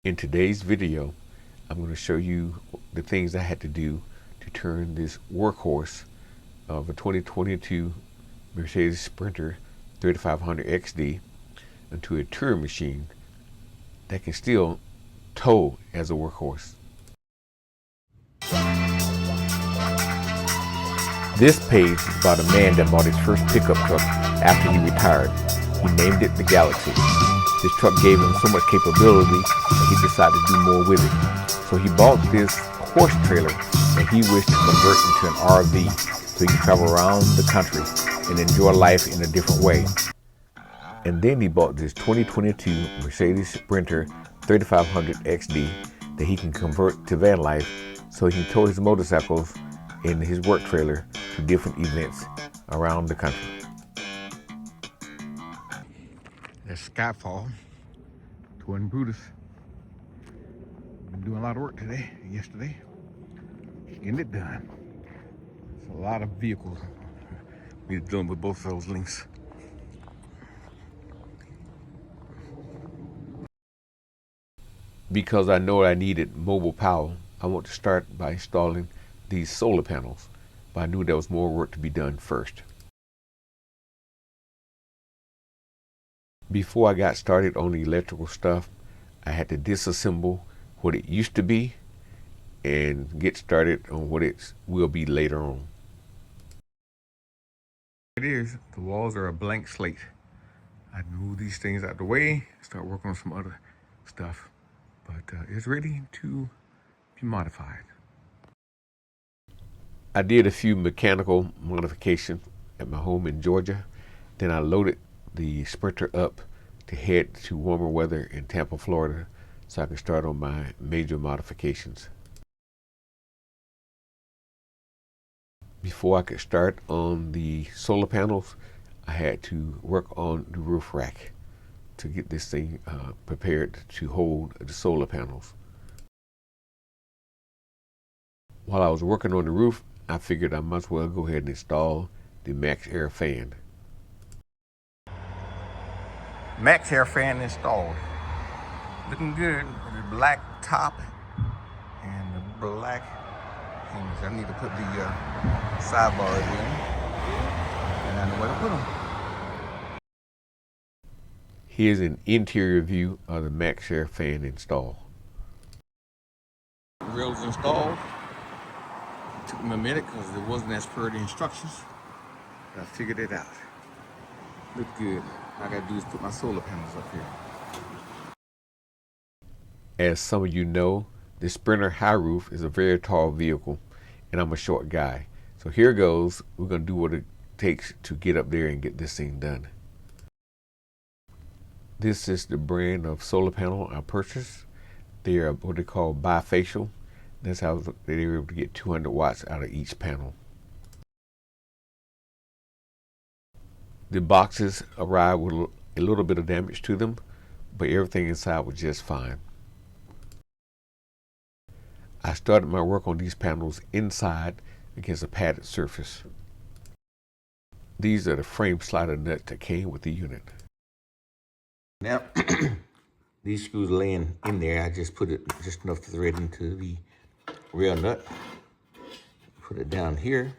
In today's video, I'm going to show you the things I had to do to turn this workhorse of a 2022 Mercedes Sprinter 3500 XD into a touring machine that can still tow as a workhorse. This page is about a man that bought his first pickup truck after he retired. He named it the Galaxy. This truck gave him so much capability that he decided to do more with it. So he bought this horse trailer that he wished to convert into an RV so he can travel around the country and enjoy life in a different way. And then he bought this 2022 Mercedes Sprinter 3500 XD that he can convert to VanLife so he can tow his motorcycles in his work trailer to different events around the country. That's Skyfall, Twin Brutus. Been doing a lot of work today and yesterday, getting it done. It's a lot of vehicles we're dealing with both of those links. Because I know I needed mobile power, I want to start by installing these solar panels, but I knew there was more work to be done first. Before I got started on the electrical stuff, I had to disassemble what it used to be and get started on what it will be later on. It is, the walls are a blank slate. I move these things out the way, start working on some other stuff, but it's ready to be modified. I did a few mechanical modifications at my home in Georgia. Then I loaded the Sprinter up to head to warmer weather in Tampa, Florida, so I can start on my major modifications. Before I could start on the solar panels, I had to work on the roof rack to get this thing prepared to hold the solar panels. While I was working on the roof, I figured I might as well go ahead and install the Max Air fan. Max Air fan installed. Looking good with the black top and the black things. I need to put the sidebars in, and I know where to put them. Here's an interior view of the Max Air fan install. Rails installed. Took me a minute because it wasn't as per the instructions, but I figured it out. Looked good. All I gotta do is put my solar panels up here. As some of you know, the Sprinter high roof is a very tall vehicle, and I'm a short guy. So here goes. We're gonna do what it takes to get up there and get this thing done. This is the brand of solar panel I purchased. They are what they call bifacial. That's how they were able to get 200 watts out of each panel. The boxes arrived with a little bit of damage to them, but everything inside was just fine. I started my work on these panels inside against a padded surface. These are the frame slider nuts that came with the unit. Now, these screws laying in there, I just put it just enough to thread into the rail nut. Put it down here,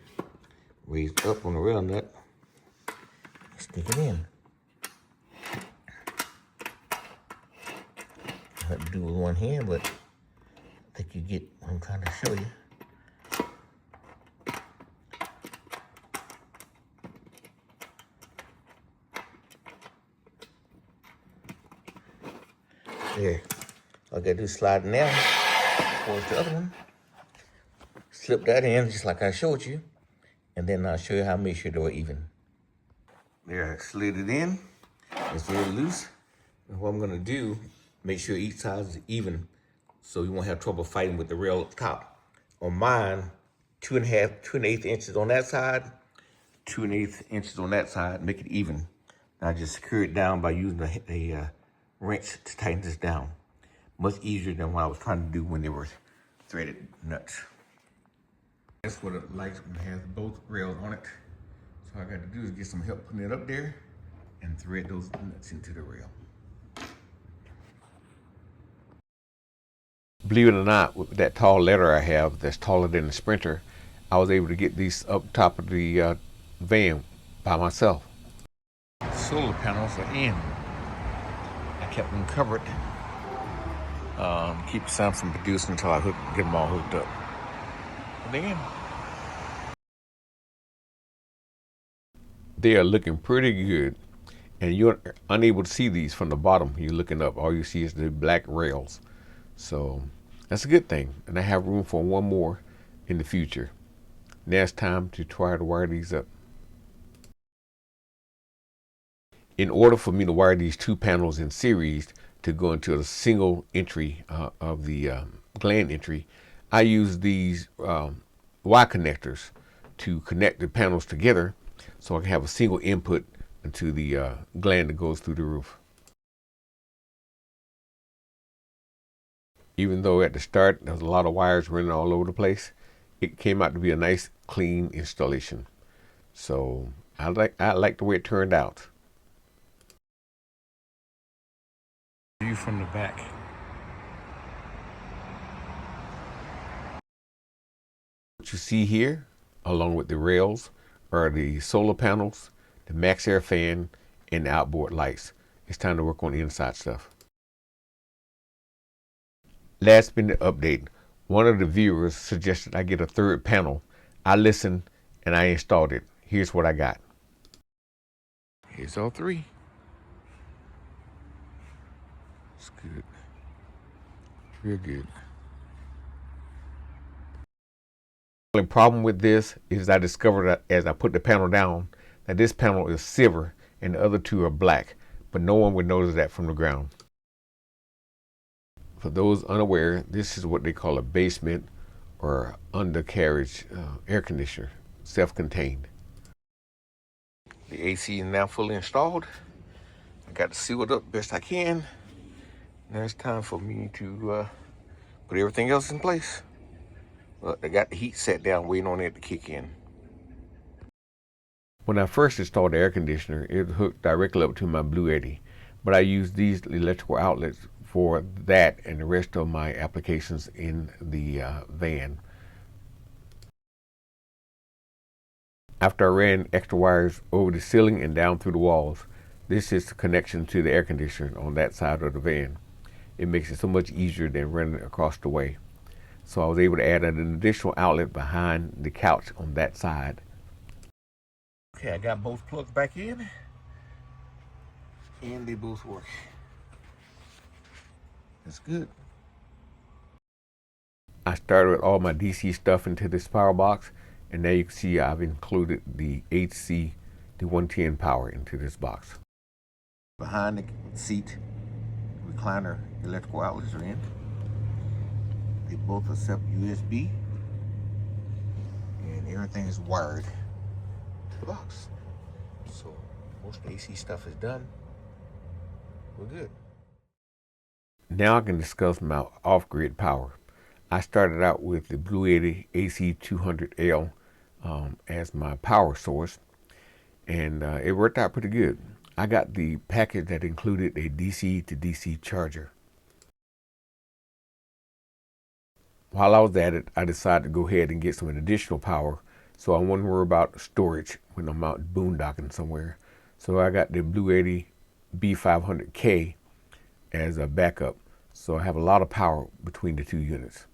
raise up on the rail nut, stick it in. I have to do it with one hand, but I think you get what I'm trying to show you. There. All I gotta do is slide it down towards the other one. Slip that in just like I showed you, and then I'll show you how to make sure they're even. There, I slid it in. It's very loose. And what I'm gonna do, make sure each side is even so you won't have trouble fighting with the rail up top. On mine, 2.8 inches on that side, 2.8 inches on that side, make it even. And I just secure it down by using a wrench to tighten this down. Much easier than what I was trying to do when they were threaded nuts. That's what it likes when it has both rails on it. So all I got to do is get some help putting it up there and thread those nuts into the rail. Believe it or not, with that tall ladder I have that's taller than the Sprinter, I was able to get these up top of the van by myself. Solar panels are in. I kept them covered. Keep the sound from producing until I get them all hooked up. And then They are looking pretty good, and you're unable to see these from the bottom. You're looking up, all you see is the black rails. So that's a good thing, and I have room for one more in the future. Now it's time to try to wire these up. In order for me to wire these two panels in series to go into a single entry of the gland entry, I use these Y connectors to connect the panels together so I can have a single input into the gland that goes through the roof. Even though at the start there was a lot of wires running all over the place, it came out to be a nice clean installation. So I like the way it turned out. view from the back. What you see here, along with the rails, are the solar panels, the max air fan, and the outboard lights. It's time to work on the inside stuff. Last minute update. One of the viewers suggested I get a third panel. I listened and I installed it. Here's what I got. Here's all three. It's good. Real good. The only problem with this is I discovered that as I put the panel down that this panel is silver and the other two are black, but no one would notice that from the ground. For those unaware, this is what they call a basement or undercarriage air conditioner, self-contained. The AC is now fully installed. I got to seal it up best I can. Now it's time for me to put everything else in place. But I got the heat set down, waiting on it to kick in. When I first installed the air conditioner, it hooked directly up to my Blue Eddy, but I used these electrical outlets for that and the rest of my applications in the van. After I ran extra wires over the ceiling and down through the walls, this is the connection to the air conditioner on that side of the van. It makes it so much easier than running across the way. So I was able to add an additional outlet behind the couch on that side. Okay, I got both plugs back in, and they both work. That's good. I started with all my DC stuff into this power box, and now you can see I've included the AC, the 110 power into this box. Behind the seat, recliner electrical outlets are in. They both accept USB, and everything is wired to the box. So most AC stuff is done. We're good. Now I can discuss my off-grid power. I started out with the Blue Eddy AC200L as my power source, and it worked out pretty good. I got the package that included a DC to DC charger. While I was at it, I decided to go ahead and get some additional power so I wouldn't worry about storage when I'm out boondocking somewhere. So I got the Blue Eddy B500K as a backup. So I have a lot of power between the two units.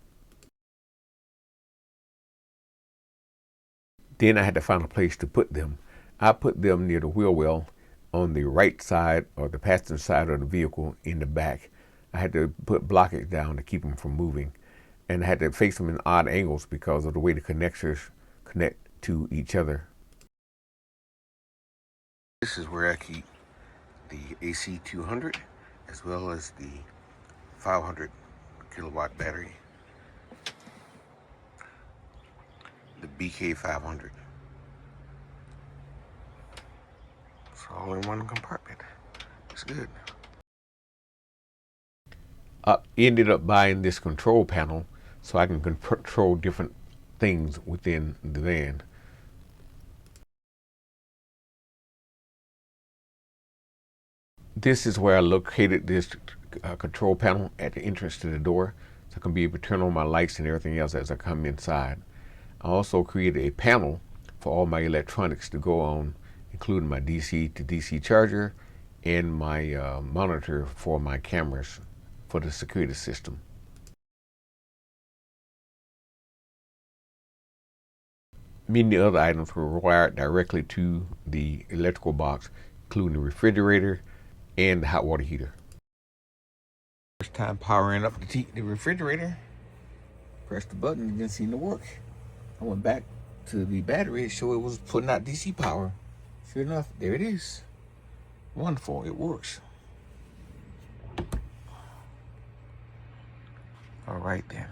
Then I had to find a place to put them. I put them near the wheel well on the right side or the passenger side of the vehicle in the back. I had to put blockage down to keep them from moving. And I had to face them in odd angles because of the way the connectors connect to each other. This is where I keep the AC200 as well as the 500 kilowatt battery, the BK500. It's all in one compartment. It's good. I ended up buying this control panel so I can control different things within the van. This is where I located this control panel at the entrance to the door so I can be able to turn on my lights and everything else as I come inside. I also created a panel for all my electronics to go on, including my DC to DC charger and my monitor for my cameras for the security system. Many other items were wired directly to the electrical box, including the refrigerator and the hot water heater. First time powering up the refrigerator, pressed the button, it didn't seem to work. I went back to the battery, it showed it was putting out DC power. Sure enough, there it is. Wonderful, it works. All right then.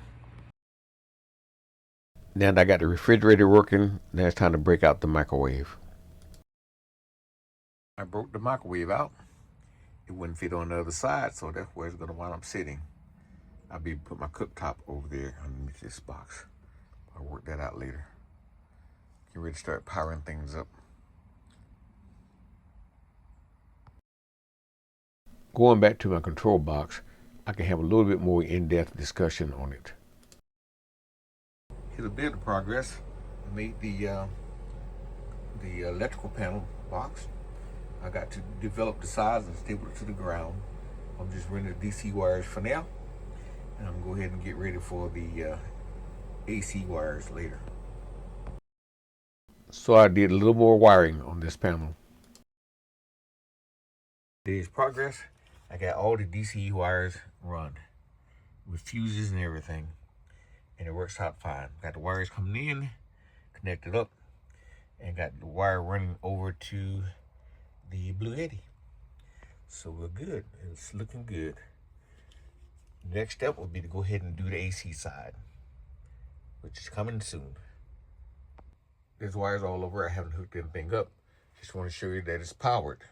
Now that I got the refrigerator working, now it's time to break out the microwave. I broke the microwave out. It wouldn't fit on the other side, so that's where it's gonna wind up sitting. I'll be put my cooktop over there underneath this box. I'll work that out later. Get ready to start powering things up. Going back to my control box, I can have a little bit more in-depth discussion on it. Here's a bit of progress. I made the electrical panel box. I got to develop the size and stable it to the ground. I'm just running the DC wires for now, and I'm gonna go ahead and get ready for the AC wires later. So I did a little more wiring on this panel. There's progress. I got all the DC wires run with fuses and everything, and it works out fine. Got the wires coming in, connected up, and got the wire running over to the Blue Yeti. So we're good. It's looking good. The next step will be to go ahead and do the AC side, which is coming soon. There's wires all over. I haven't hooked anything up. Just want to show you that it's powered.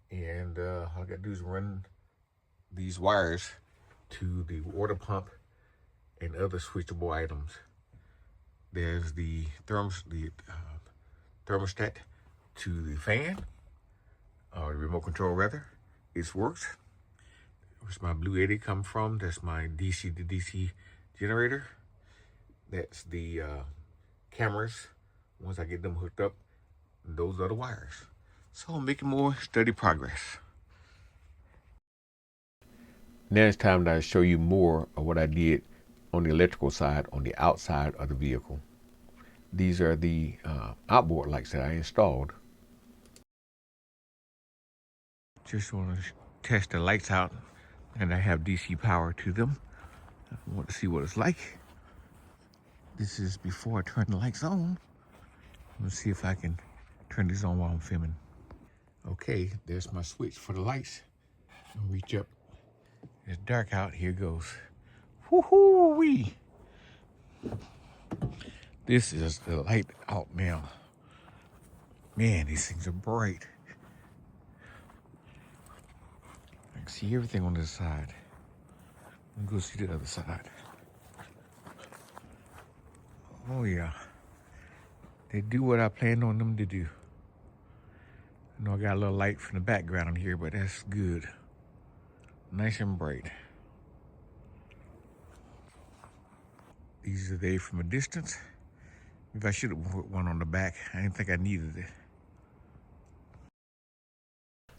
And all I got to do is run these wires to the water pump and other switchable items. There's the thermostat to the fan, or the remote control rather. It works. Where's my Blue Yeti come from? That's my DC to DC generator. That's the cameras. Once I get them hooked up, those are the wires. So I'm making more steady progress. Now it's time to show you more of what I did on the electrical side, on the outside of the vehicle. These are the outboard lights that I installed. Just want to test the lights out, and I have DC power to them. I want to see what it's like. This is before I turn the lights on. Let's see if I can turn this on while I'm filming. Okay, there's my switch for the lights. I'll reach up. It's dark out. Here goes. Woohoo-wee! This is the light out now. Man, these things are bright. I can see everything on this side. Let me go see the other side. Oh yeah. They do what I planned on them to do. I know I got a little light from the background here, but that's good. Nice and bright. These are they from a distance. Maybe I should have put one on the back. I didn't think I needed it.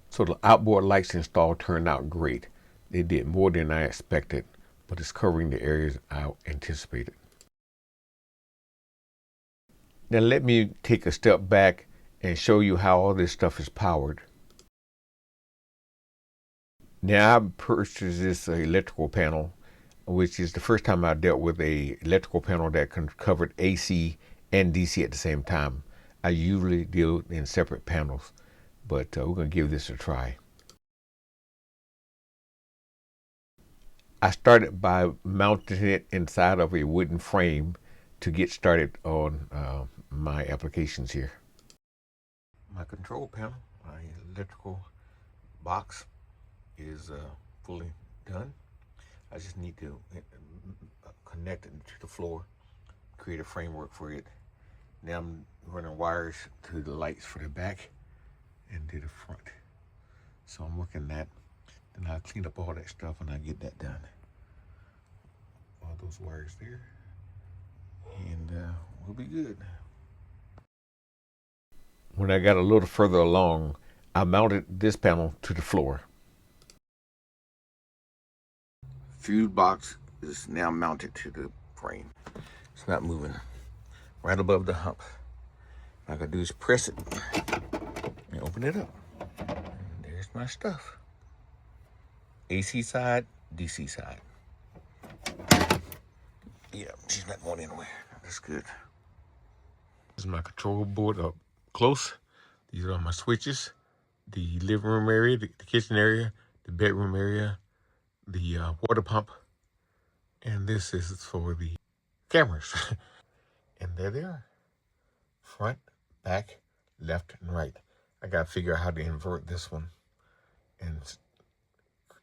So the outboard lights installed turned out great. They did more than I expected, but it's covering the areas I anticipated. Now let me take a step back and show you how all this stuff is powered. Now I purchased this electrical panel, which is the first time I dealt with a electrical panel that covered AC and DC at the same time. I usually deal in separate panels, but we're going to give this a try. I started by mounting it inside of a wooden frame to get started on my applications here. My control panel, my electrical box is fully done. I just need to connect it to the floor, create a framework for it. Now I'm running wires to the lights for the back and to the front. So I'm working that. Then I'll clean up all that stuff and I'll get that done. all those wires there, and we'll be good. When I got a little further along, I mounted this panel to the floor. Fuse box is now mounted to the frame. It's not moving. Right above the hump. All I gotta do is press it and open it up. And there's my stuff. AC side, DC side. Yeah, she's not going anywhere. That's good. This is my control board up close. These are my switches. The living room area, the kitchen area, the bedroom area, the water pump, and this is for the cameras. And there they are. Front, back, left, and right. I gotta figure out how to invert this one and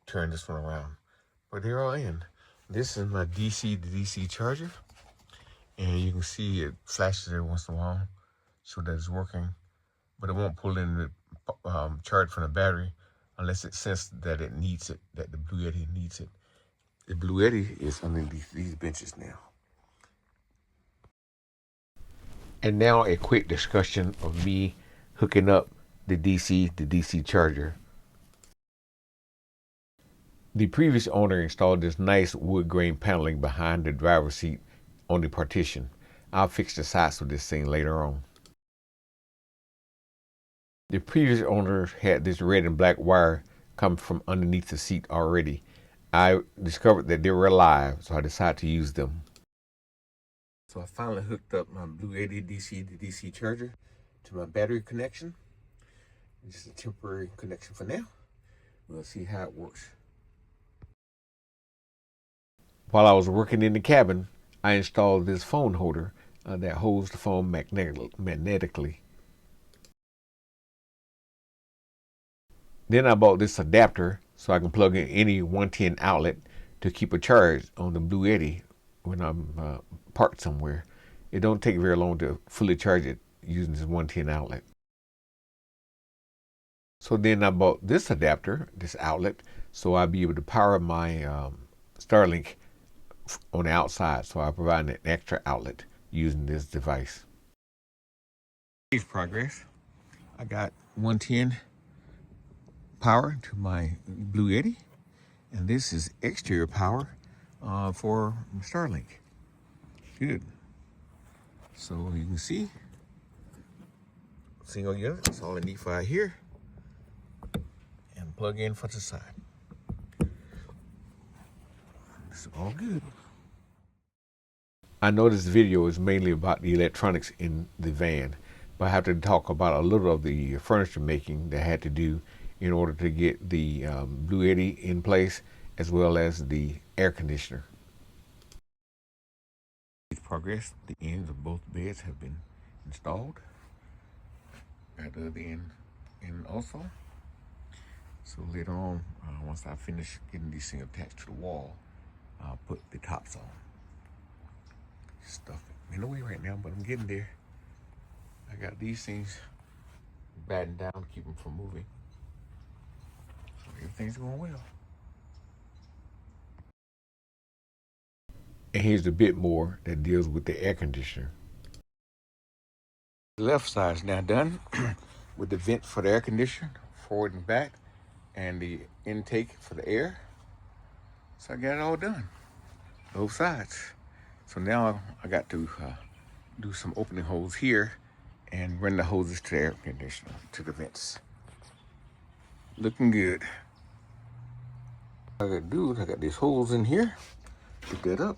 turn this one around. But they're all in. This is my DC to DC charger. And you can see it flashes every once in a while so that it's working. But it won't pull in the charge from the battery unless it senses that it needs it, that the Blue Yeti needs it. The Blue Yeti is underneath these benches now. And now a quick discussion of me hooking up the DC to DC charger. The previous owner installed this nice wood grain paneling behind the driver's seat on the partition. I'll fix the sides of this thing later on. The previous owner had this red and black wire come from underneath the seat already. I discovered that they were alive, so I decided to use them. So I finally hooked up my Blue Yeti DC to DC charger to my battery connection. Just a temporary connection for now. We'll see how it works. While I was working in the cabin, I installed this phone holder that holds the phone magnetically. Then I bought this adapter so I can plug in any 110 outlet to keep a charge on the Blue Yeti when I'm parked somewhere. It don't take very long to fully charge it using this 110 outlet. So then I bought this adapter, this outlet, so I'll be able to power my Starlink on the outside. So I provide an extra outlet using this device. Here's progress. I got 110 power to my Blue Yeti, and this is exterior power for Starlink. Good. So you can see, single unit, that's all I need for here, and plug in for the side. It's all good. I know this video is mainly about the electronics in the van, but I have to talk about a little of the furniture making that I had to do in order to get the Blue Yeti in place, as well as the air conditioner. Progress. The ends of both beds have been installed. Got the other end in also. So later on, once I finish getting these things attached to the wall, I'll put the tops on. Stuff in the way right now, but I'm getting there. I got these things battened down to keep them from moving. So everything's going well. And here's a bit more that deals with the air conditioner. The left side's now done with the vent for the air conditioner, forward and back, and the intake for the air. So I got it all done, both sides. So now I got to do some opening holes here and run the hoses to the air conditioner, to the vents. Looking good. What I gotta do is I got these holes in here, put that up.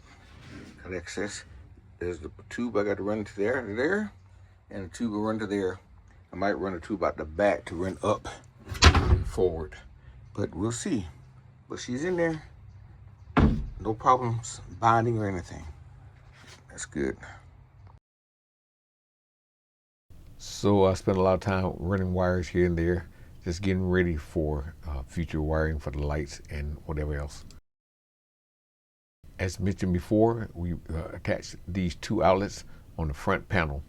Got excess. There's the tube I got to run to there, and the tube will run to there. I might run a tube out the back to run up and forward, but we'll see. But she's in there. No problems binding or anything. That's good. So I spent a lot of time running wires here and there, just getting ready for future wiring for the lights and whatever else. As mentioned before, we attached these two outlets on the front panel,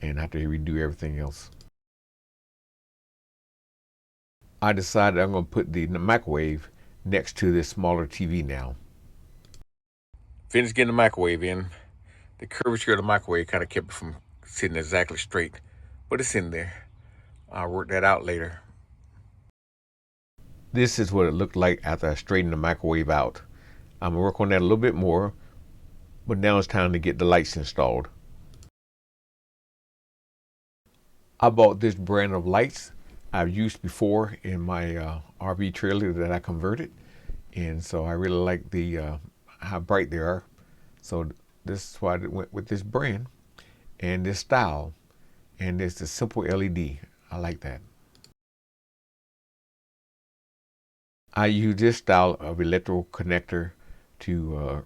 and after we do everything else, I decided I'm going to put the microwave next to this smaller TV now. Finished getting the microwave in. The curvature of the microwave kind of kept it from sitting exactly straight, but it's in there. I'll work that out later. This is what it looked like after I straightened the microwave out. I'm gonna work on that a little bit more, but now it's time to get the lights installed. I bought this brand of lights I've used before in my RV trailer that I converted, and so I really like the how bright they are. So this is why I went with this brand and this style, and it's a simple LED. I like that. I use this style of electrical connector to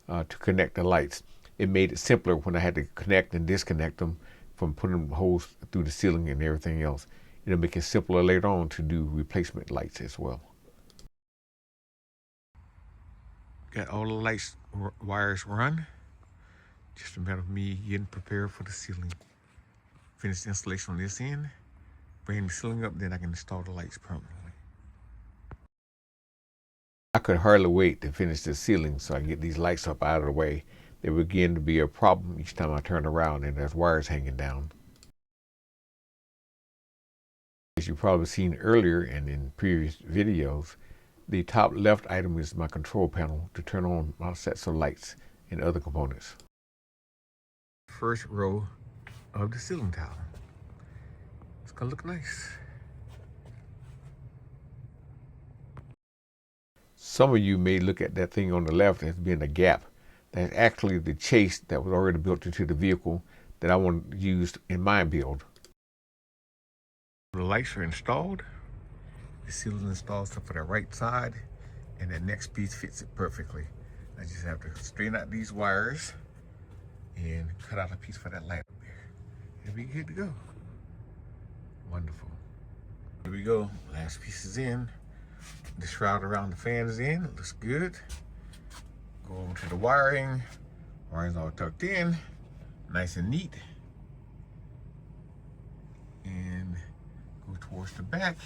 to connect the lights. It made it simpler when I had to connect and disconnect them from putting holes through the ceiling and everything else. It'll make it simpler later on to do replacement lights as well. Got all the lights wires run. Just a matter of me getting prepared for the ceiling. Finish the installation on this end, bring the ceiling up, then I can install the lights permanently. I could hardly wait to finish the ceiling so I can get these lights up out of the way. They begin to be a problem each time I turn around and there's wires hanging down. As you've probably seen earlier and in previous videos, the top left item is my control panel to turn on my sets of lights and other components. First row of the ceiling tile. It's gonna look nice. Some of you may look at that thing on the left as being a gap. That's actually the chase that was already built into the vehicle that I want to use in my build. The lights are installed. The ceiling installed for the right side, and the next piece fits it perfectly. I just have to straighten out these wires and cut out a piece for that light up there. It'll be good to go. Wonderful. Here we go. Last piece is in. The shroud around the fan is in. It looks good. Go over to the wiring. Wiring's all tucked in. Nice and neat. And go towards the back.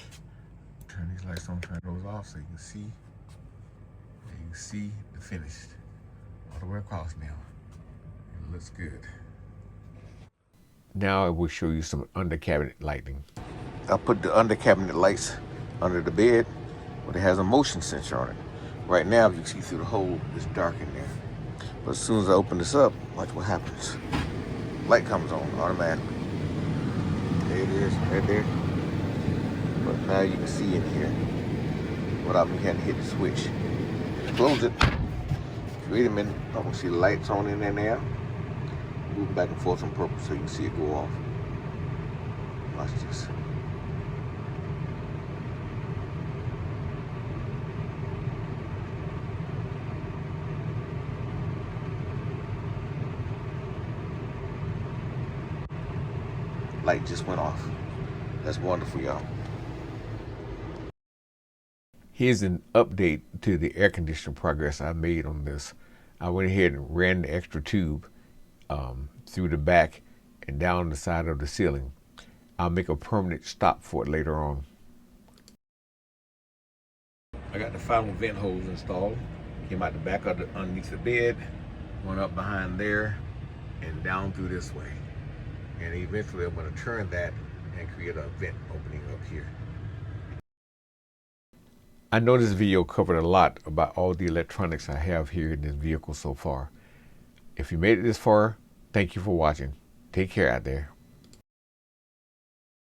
Turn these lights on, turn those off so you can see. You can see the finished. All the way across now. It looks good. Now I will show you some under cabinet lighting. I put the under cabinet lights under the bed, but it has a motion sensor on it. Right now, if you can see through the hole, it's dark in there. But as soon as I open this up, watch what happens. Light comes on automatically. There it is, right there. But now you can see in here without me having to hit the switch. Close it. Wait a minute, I can see the lights on in there now. Moving back and forth on purpose so you can see it go off. Watch this. Light just went off. That's wonderful, y'all. Here's an update to the air conditioner progress I made on this. I went ahead and ran the extra tube through the back and down the side of the ceiling. I'll make a permanent stop for it later on. I got the final vent hose installed. Came out the back of the underneath the bed, went up behind there, and down through this way. And eventually I'm going to turn that and create a vent opening up here. I know this video covered a lot about all the electronics I have here in this vehicle so far. If you made it this far, thank you for watching. Take care out there.